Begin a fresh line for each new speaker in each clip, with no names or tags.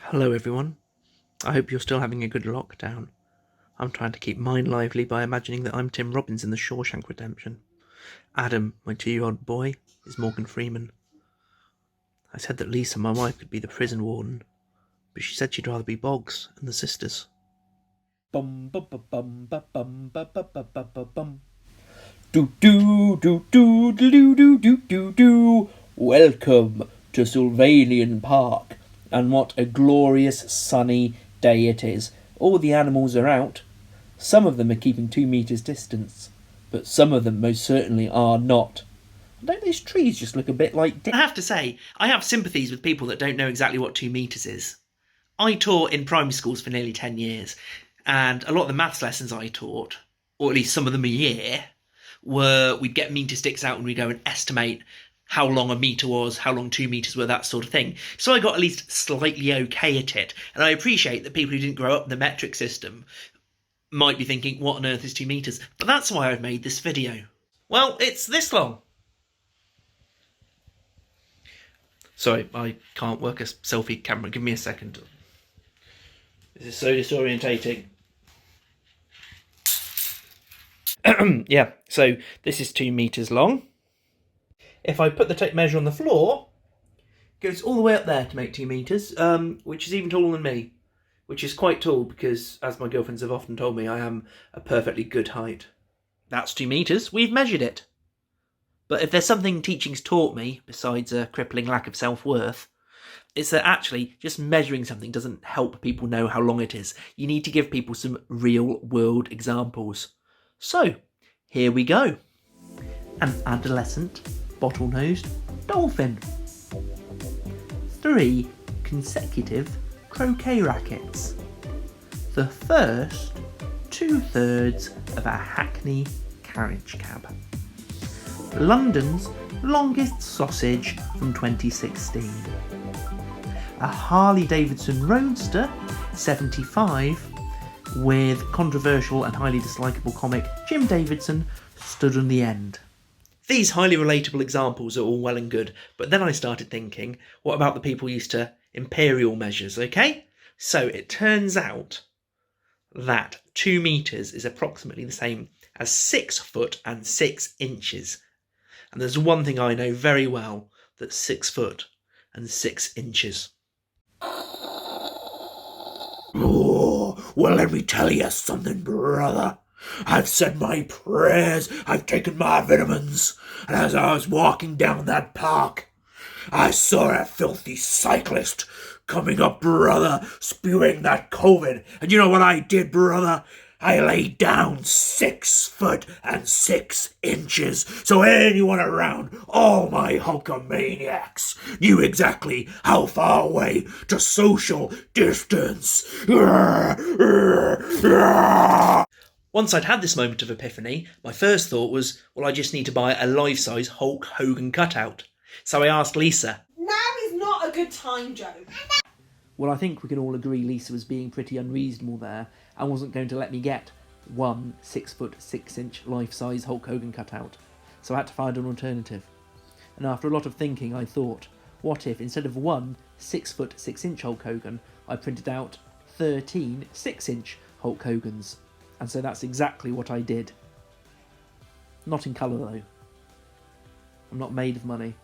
Hello everyone, I hope you're still having a good lockdown. I'm trying to keep mine lively by imagining that I'm Tim Robbins in The Shawshank Redemption. Adam, my 2-year-old boy, is Morgan Freeman. I said that Lisa, my wife, could be the prison warden, but she said she'd rather be Boggs and the sisters.
Bum ba ba bum ba bum ba ba ba ba ba bum. Do do do do do do do do do. Welcome to Sylvanian Park, and what a glorious sunny day it is. All the animals are out. Some of them are keeping 2 meters distance, but some of them most certainly are not. Don't those trees just look a bit like...
I have to say, I have sympathies with people that don't know exactly what 2 metres is. I taught in primary schools for nearly 10 years, and a lot of the maths lessons I taught, or at least some of them a year, were we'd get metre sticks out and we'd go and estimate how long a metre was, how long 2 metres were, that sort of thing. So I got at least slightly okay at it. And I appreciate that people who didn't grow up in the metric system might be thinking, what on earth is 2 metres? But that's why I've made this video. Well, it's this long. Sorry, I can't work a selfie camera. Give me a second. This is so disorientating. Yeah, so this is 2 meters long. If I put the tape measure on the floor, it goes all the way up there to make 2 meters, which is even taller than me, which is quite tall because, as my girlfriends have often told me, I am a perfectly good height. That's 2 meters. We've measured it. But if there's something teaching's taught me, besides a crippling lack of self-worth, it's that actually just measuring something doesn't help people know how long it is. You need to give people some real-world examples. So, here we go. An adolescent, bottlenose dolphin. 3 consecutive croquet rackets. The first 2/3 of a Hackney carriage cab. London's longest sausage from 2016. A Harley-Davidson Roadster 75 with controversial and highly dislikable comic Jim Davidson stood on the end. These highly relatable examples are all well and good, but then I started thinking, what about the people used to imperial measures, okay? So it turns out that 2 meters is approximately the same as 6 foot and 6 inches. And there's one thing I know very well, that's 6 foot and 6 inches.
Oh, well, let me tell you something, brother. I've said my prayers, I've taken my vitamins, and as I was walking down that park, I saw a filthy cyclist coming up, brother, spewing that COVID. And you know what I did, brother? I laid down 6 foot and 6 inches, so anyone around, all my hulkamaniacs, knew exactly how far away to social distance.
Once I'd had this moment of epiphany, my first thought was, well, I just need to buy a life-size Hulk Hogan cutout. So I asked Lisa.
Now is not a good time, Joe.
Well, I think we can all agree Lisa was being pretty unreasonable there and wasn't going to let me get one 6 foot 6 inch life-size Hulk Hogan cutout, so I had to find an alternative. And after a lot of thinking, I thought, what if instead of one 6 foot 6 inch Hulk Hogan, I printed out 13 6 inch Hulk Hogans? And so that's exactly what I did. Not in colour though. I'm not made of money.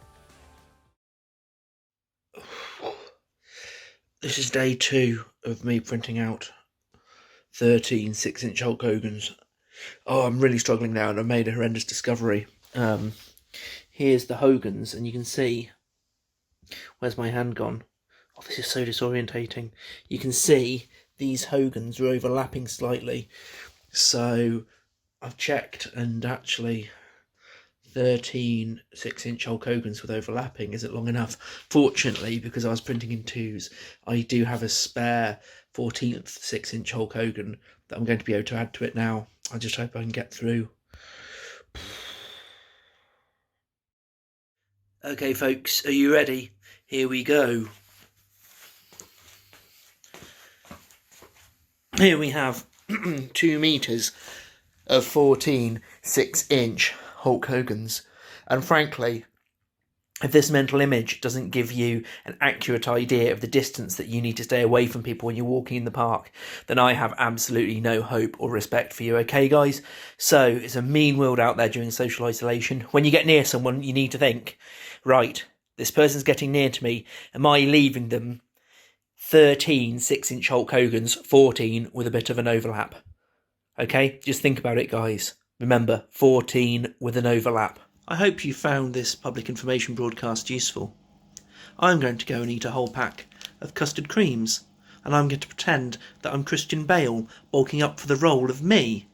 This is day 2 of me printing out 13 6-inch Hulk Hogans. Oh, I'm really struggling now, and I've made a horrendous discovery. Here's the Hogans, and you can see... Where's my hand gone? Oh, this is so disorientating. You can see these Hogans are overlapping slightly. So I've checked, and actually 13 6-inch Hulk Hogans with overlapping isn't long enough. Fortunately, because I was printing in 2s, I do have a spare 14th 6-inch Hulk Hogan that I'm going to be able to add to it now. I just hope I can get through. Okay, folks, are you ready? Here we go. Here we have 2 meters of 14 6-inch Hulk Hogans. And frankly, If this mental image doesn't give you an accurate idea of the distance that you need to stay away from people when you're walking in the park, then I have absolutely no hope or respect for you, okay, guys? So, it's a mean world out there during social isolation. When you get near someone, you need to think, right, this person's getting near to me. Am I leaving them 13 6-inch Hulk Hogan's, 14 with a bit of an overlap? Okay, just think about it, guys. Remember, 14 with an overlap. I hope you found this public information broadcast useful. I'm going to go and eat a whole pack of custard creams, and I'm going to pretend that I'm Christian Bale bulking up for the role of me,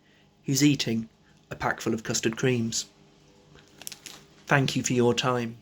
who's eating a pack full of custard creams. Thank you for your time.